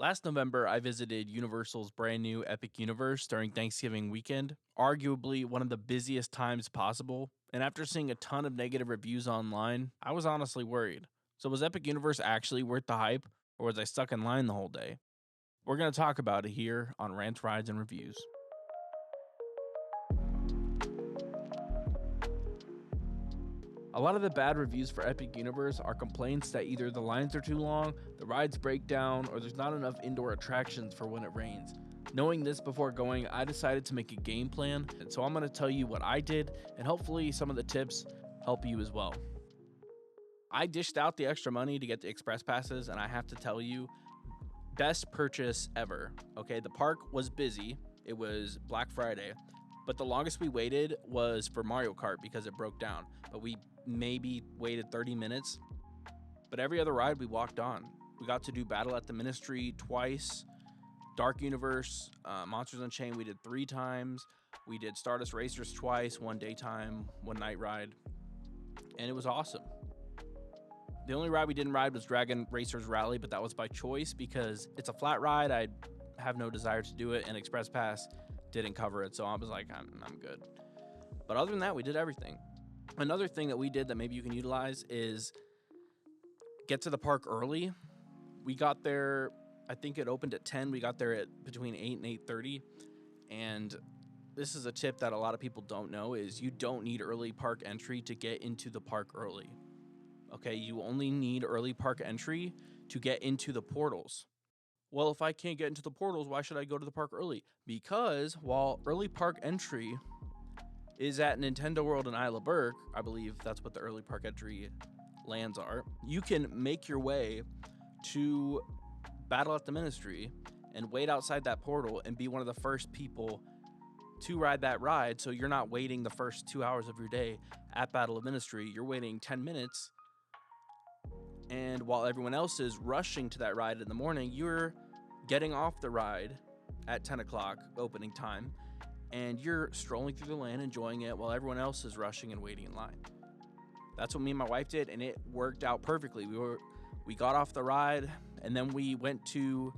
Last November, I visited Universal's brand new Epic Universe during Thanksgiving weekend, arguably one of the busiest times possible. And after seeing a ton of negative reviews online, I was honestly worried. So, was Epic Universe actually worth the hype, or was I stuck in line the whole day? We're going to talk about it here on Rants, Rides, and Reviews. A lot of the bad reviews for Epic Universe are complaints that either the lines are too long, the rides break down, or there's not enough indoor attractions for when it rains. Knowing this before going, I decided to make a game plan, and so I'm going to tell you what I did, and hopefully some of the tips help you as well. I dished out the extra money to get the express passes, and I have to tell you, best purchase ever. Okay, the park was busy. It was Black Friday, but the longest we waited was for Mario Kart because it broke down. But we maybe waited 30 minutes. But every other ride we walked on. We got to do Battle at the Ministry twice, Dark Universe, Monsters Unchained we did 3 times. We did Stardust Racers twice, one daytime, one night ride. And it was awesome. The only ride we didn't ride was Dragon Racers Rally, but that was by choice because it's a flat ride. I have no desire to do it, and Express Pass didn't cover it, so I was like, I'm good. But other than that, we did everything. Another thing that we did that maybe you can utilize is get to the park early. We got there, I think it opened at 10. We got there at between 8 and 8:30. And this is a tip that a lot of people don't know is you don't need early park entry to get into the park early. Okay, you only need early park entry to get into the portals. Well, if I can't get into the portals, why should I go to the park early? Because while early park entry is at Nintendo World in Isla Burke, I believe that's what the early park entry lands are, you can make your way to Battle at the Ministry and wait outside that portal and be one of the first people to ride that ride. So you're not waiting the first 2 hours of your day at Battle of Ministry. You're waiting 10 minutes. And while everyone else is rushing to that ride in the morning, you're getting off the ride at 10 o'clock opening time, and you're strolling through the land, enjoying it while everyone else is rushing and waiting in line. That's what me and my wife did, and it worked out perfectly. We got off the ride, and then we went to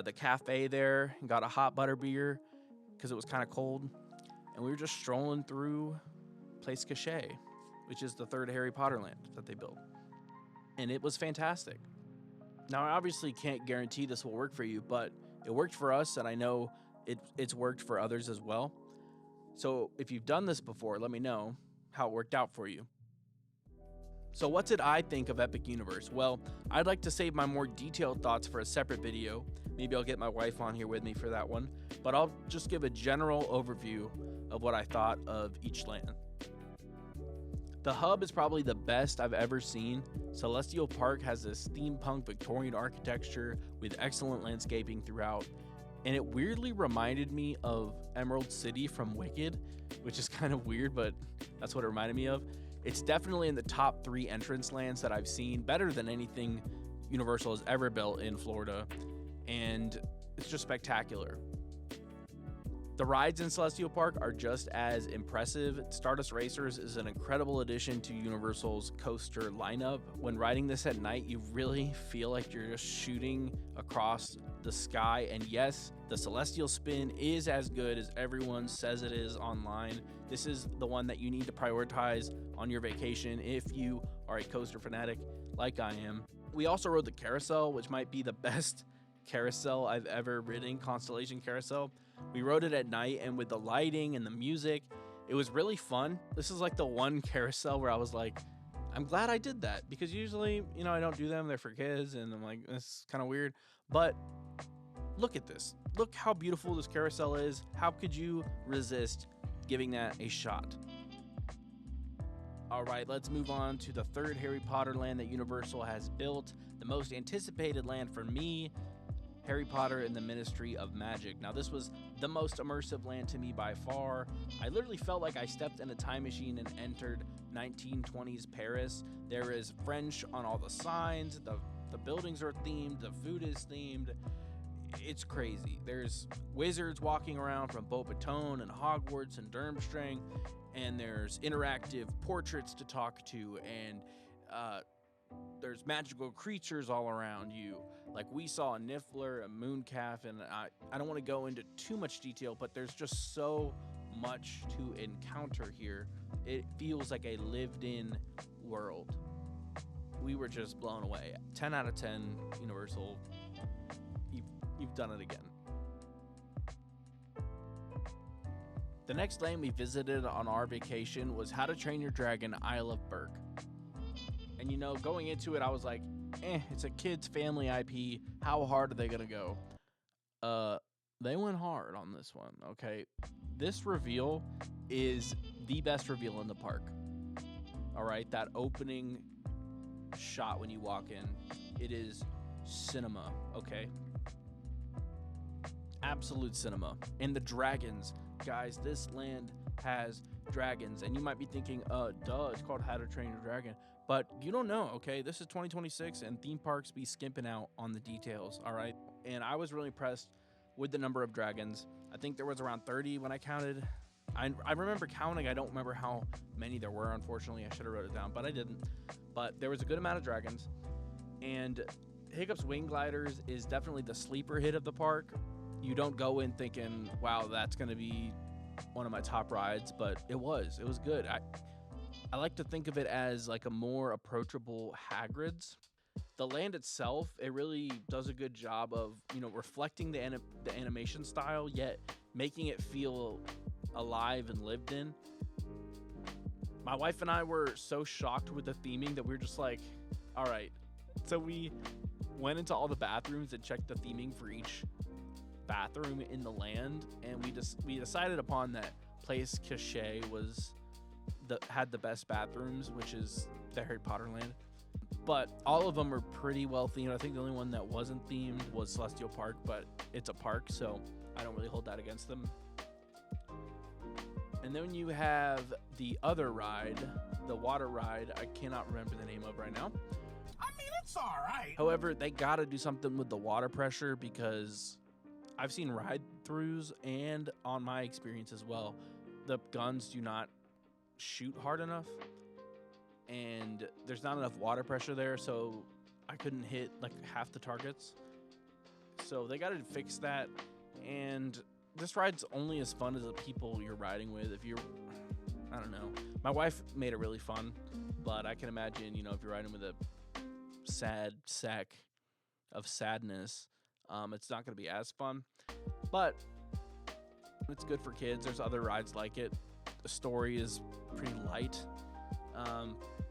the cafe there and got a hot butter beer because it was kind of cold, and we were just strolling through Place Cachet, which is the third Harry Potter land that they built. And it was fantastic. Now, I obviously can't guarantee this will work for you, but it worked for us, and I know it's worked for others as well. So if you've done this before, let me know how it worked out for you. So what did I think of Epic Universe? Well, I'd like to save my more detailed thoughts for a separate video. Maybe I'll get my wife on here with me for that one, but I'll just give a general overview of what I thought of each land. The hub is probably the best I've ever seen. Celestial Park has this steampunk Victorian architecture with excellent landscaping throughout, and it weirdly reminded me of Emerald City from Wicked, which is kind of weird, but that's what it reminded me of. It's definitely in the top 3 entrance lands that I've seen, better than anything Universal has ever built in Florida, and it's just spectacular. The rides in Celestial Park are just as impressive. Stardust Racers is an incredible addition to Universal's coaster lineup. When riding this at night, you really feel like you're just shooting across the sky. And yes, the Celestial Spin is as good as everyone says it is online. This is the one that you need to prioritize on your vacation if you are a coaster fanatic like I am. We also rode the carousel, which might be the best carousel I've ever ridden, Constellation Carousel. We rode it at night, and with the lighting and the music, it was really fun. This is like the one carousel where I was like, I'm glad I did that, because usually, I don't do them. They're for kids, and I'm like, this is kind of weird. But look at this. Look how beautiful this carousel is. How could you resist giving that a shot? All right, let's move on to the third Harry Potter land that Universal has built. The most anticipated land for me, Harry Potter and the Ministry of Magic. Now, this was the most immersive land to me by far. I literally felt like I stepped in a time machine and entered 1920s Paris. There is French on all the signs. The buildings are themed. The food is themed. It's crazy. There's wizards walking around from Beauxbaton and Hogwarts and Durmstrang, and there's interactive portraits to talk to, and there's magical creatures all around you. Like we saw a Niffler, a Mooncalf, and I don't want to go into too much detail, but there's just so much to encounter here. It feels like a lived-in world. We were just blown away. 10 out of 10, Universal. You've done it again. The next land we visited on our vacation was How to Train Your Dragon Isle of Berk. And going into it, I was like, it's a kid's family IP. How hard are they going to go? They went hard on this one, okay? This reveal is the best reveal in the park. All right, that opening shot when you walk in, it is cinema, okay? Absolute cinema. And the dragons, guys, this land has dragons. And you might be thinking, duh, it's called How to Train Your Dragon. But you don't know, okay? This is 2026, and theme parks be skimping out on the details, all right? And I was really impressed with the number of dragons. I think there was around 30 when I counted. I remember counting. I don't remember how many there were, unfortunately. I should have wrote it down, but I didn't. But there was a good amount of dragons. And Hiccup's Wing Gliders is definitely the sleeper hit of the park. You don't go in thinking, wow, that's going to be one of my top rides, but it was good. I like to think of it as like a more approachable Hagrid's. The land itself, it really does a good job of, reflecting the animation style, yet making it feel alive and lived in. My wife and I were so shocked with the theming that we were just like, all right. So we went into all the bathrooms and checked the theming for each bathroom in the land, and we decided upon that Place Cachet had the best bathrooms, which is the Harry Potter land. But all of them are pretty well themed. I think the only one that wasn't themed was Celestial Park, but it's a park, so I don't really hold that against them. And then you have the other ride, the water ride. I cannot remember the name of right now. I mean, it's all right. However, they got to do something with the water pressure, because I've seen ride-throughs, and on my experience as well, the guns do not shoot hard enough, and there's not enough water pressure there, so I couldn't hit like half the targets. So they got to fix that. And this ride's only as fun as the people you're riding with. I don't know. My wife made it really fun, but I can imagine, if you're riding with a sad sack of sadness, it's not going to be as fun. But it's good for kids. There's other rides like it. The story is pretty light.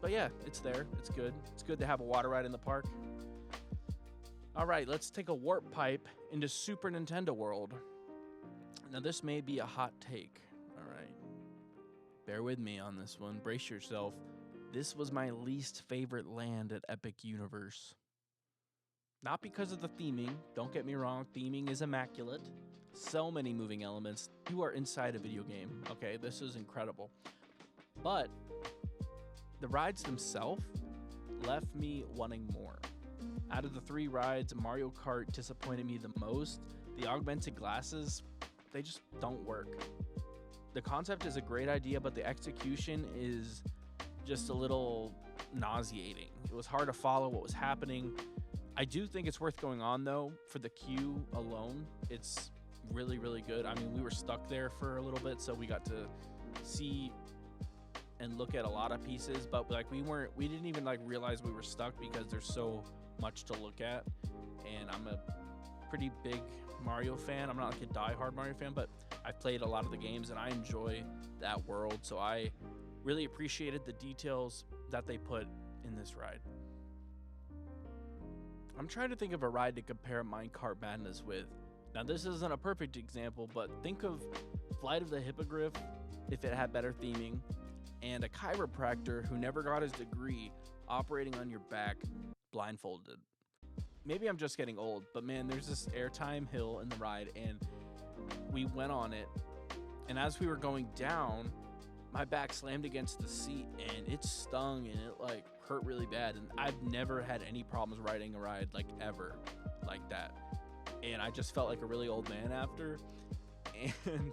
But yeah, it's there. It's good. It's good to have a water ride in the park. All right, let's take a warp pipe into Super Nintendo World. Now, this may be a hot take. All right. Bear with me on this one. Brace yourself. This was my least favorite land at Epic Universe. Not because of the theming. Don't get me wrong. Theming is immaculate. So many moving elements. You are inside a video game. Okay, this is incredible. But the rides themselves left me wanting more. Out of the 3 rides, Mario Kart disappointed me the most. The augmented glasses, they just don't work. The concept is a great idea, but the execution is just a little nauseating. It was hard to follow what was happening. I do think it's worth going on, though. For the queue alone, it's really, really good. I mean, we were stuck there for a little bit, so we got to see and look at a lot of pieces, but we didn't even realize we were stuck because there's so much to look at. And I'm a pretty big Mario fan. I'm not like a diehard Mario fan, but I've played a lot of the games and I enjoy that world, so I really appreciated the details that they put in this ride. I'm trying to think of a ride to compare Minecart Madness with. Now, this isn't a perfect example, but think of Flight of the Hippogriff if it had better theming, and a chiropractor who never got his degree operating on your back blindfolded. Maybe I'm just getting old, but man, there's this airtime hill in the ride, and we went on it, and as we were going down, my back slammed against the seat, and it stung, and it hurt really bad, and I've never had any problems riding a ride ever like that. And I just felt like a really old man after. And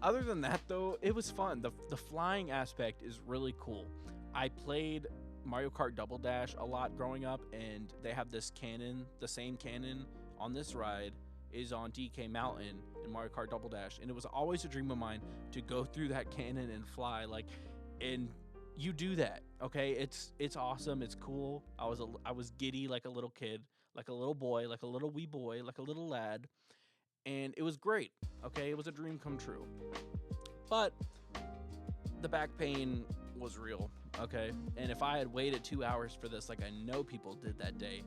other than that, though, it was fun. The flying aspect is really cool. I played Mario Kart Double Dash a lot growing up, and they have this cannon, the same cannon on this ride is on DK Mountain in Mario Kart Double Dash, and it was always a dream of mine to go through that cannon and fly. Like, and you do that, okay? It's awesome. It's cool. I was giddy like a little kid, like a little boy, like a little wee boy, like a little lad, and it was great. Okay, it was a dream come true. But the back pain was real. Okay, and if I had waited 2 hours for this, like I know people did that day,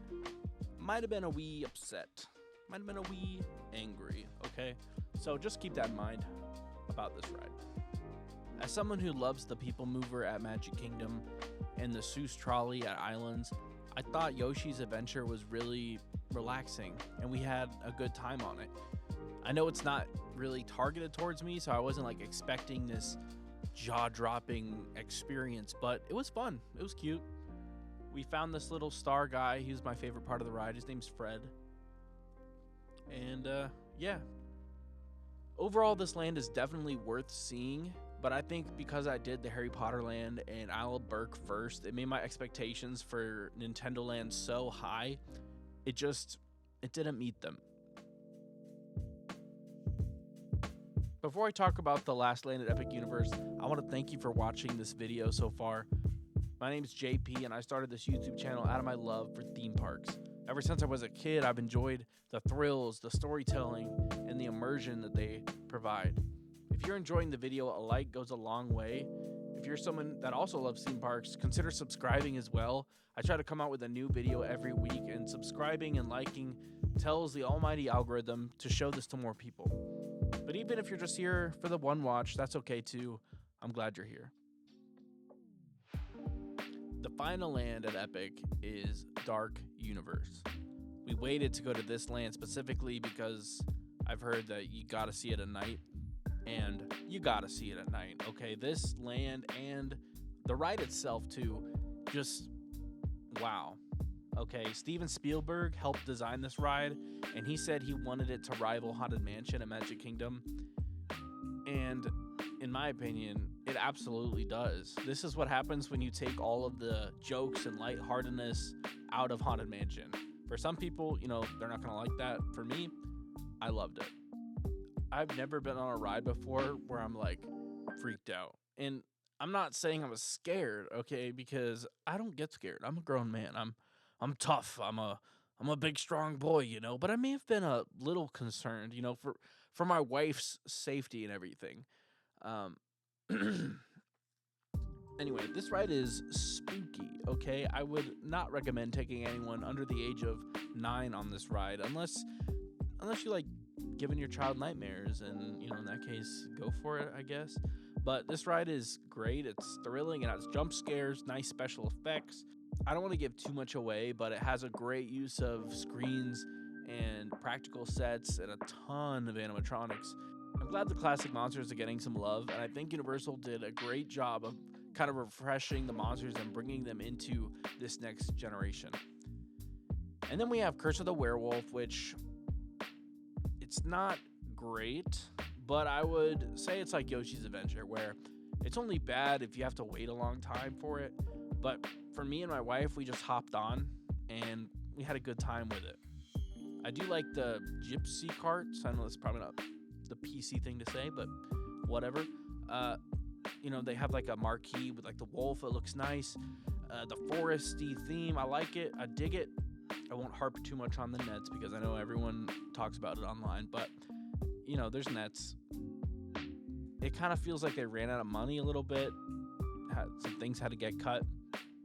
might have been a wee upset, might have been a wee angry. Okay, so just keep that in mind about this ride. As someone who loves the People Mover at Magic Kingdom and the Seuss Trolley at Islands, I thought Yoshi's Adventure was really relaxing and we had a good time on it. I know it's not really targeted towards me, so I wasn't like expecting this jaw-dropping experience, but it was fun. It was cute. We found this little star guy. He was my favorite part of the ride. His name's Fred. And yeah. Overall, this land is definitely worth seeing, but I think because I did the Harry Potter land and Isle of Berk first, it made my expectations for Nintendo Land so high, it didn't meet them. Before I talk about the last land at Epic Universe, I want to thank you for watching this video so far. My name is JP, and I started this YouTube channel out of my love for theme parks. Ever since I was a kid, I've enjoyed the thrills, the storytelling, and the immersion that they provide. If you're enjoying the video, a like goes a long way. If you're someone that also loves theme parks, consider subscribing as well. I try to come out with a new video every week, and subscribing and liking tells the almighty algorithm to show this to more people. But even if you're just here for the one watch, that's okay too. I'm glad you're here. The final land at Epic is Dark Universe. We waited to go to this land specifically because I've heard that you gotta see it at night, and you gotta see it at night, okay? This land and the ride itself too, just wow. Okay, Steven Spielberg helped design this ride, and he said he wanted it to rival Haunted Mansion at Magic Kingdom. And in my opinion, it absolutely does. This is what happens when you take all of the jokes and lightheartedness out of Haunted Mansion. For some people, you know, they're not gonna like that. For me, I loved it. I've never been on a ride before where I'm like freaked out. And I'm not saying I was scared, okay, because I don't get scared. I'm a grown man. I'm tough. I'm a big strong boy, you know, but I may have been a little concerned, you know, for my wife's safety and everything. Anyway, this ride is spooky, okay? I would not recommend taking anyone under the age of 9 on this ride unless you like giving your child nightmares, and you know, in that case, go for it, I guess. But this ride is great. It's thrilling. It has jump scares, nice special effects. I don't want to give too much away, but it has a great use of screens and practical sets and a ton of animatronics. I'm glad the classic monsters are getting some love, and I think Universal did a great job of kind of refreshing the monsters and bringing them into this next generation. And then we have Curse of the Werewolf, which it's not great, but I would say it's like Yoshi's Adventure, where it's only bad if you have to wait a long time for it. But for me and my wife, we just hopped on and we had a good time with it. I do like the gypsy carts. I know that's probably not the PC thing to say, but whatever. You know, they have like a marquee with like the wolf. It looks nice. The foresty theme, I like it. I dig it. I won't harp too much on the nets because I know everyone talks about it online, but you know, there's nets. It kind of feels like they ran out of money a little bit. Some things had to get cut,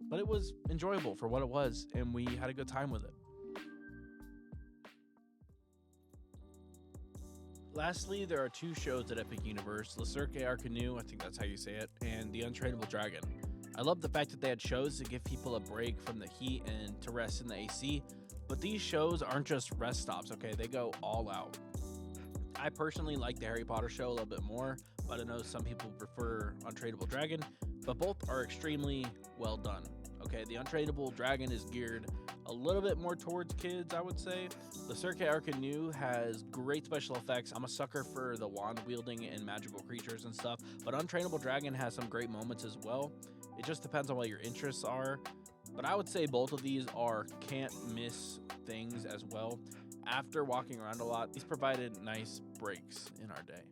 but it was enjoyable for what it was, and we had a good time with it. Lastly, there are 2 shows at Epic Universe, Le Cirque Arcanu, I think that's how you say it, and The Untrainable Dragon. I love the fact that they had shows to give people a break from the heat and to rest in the AC, but these shows aren't just rest stops, okay? They go all out. I personally like the Harry Potter show a little bit more, but I know some people prefer Untrainable Dragon, but both are extremely well done. Okay, the Untrainable Dragon is geared a little bit more towards kids, I would say. The Cirque Arcanu has great special effects. I'm a sucker for the wand wielding and magical creatures and stuff, but Untrainable Dragon has some great moments as well. It just depends on what your interests are. But I would say both of these are can't miss things as well. After walking around a lot, these provided nice breaks in our day.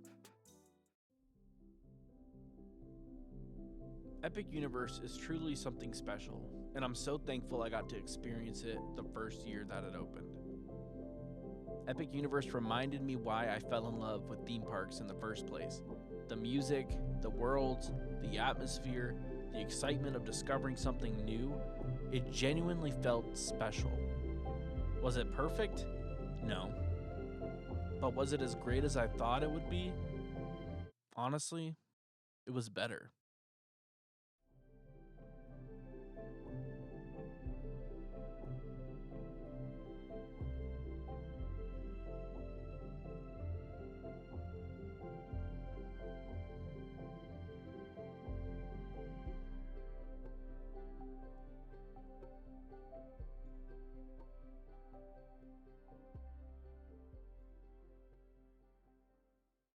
Epic Universe is truly something special, and I'm so thankful I got to experience it the first year that it opened. Epic Universe reminded me why I fell in love with theme parks in the first place. The music, the worlds, the atmosphere, the excitement of discovering something new, it genuinely felt special. Was it perfect? No. But was it as great as I thought it would be? Honestly, it was better.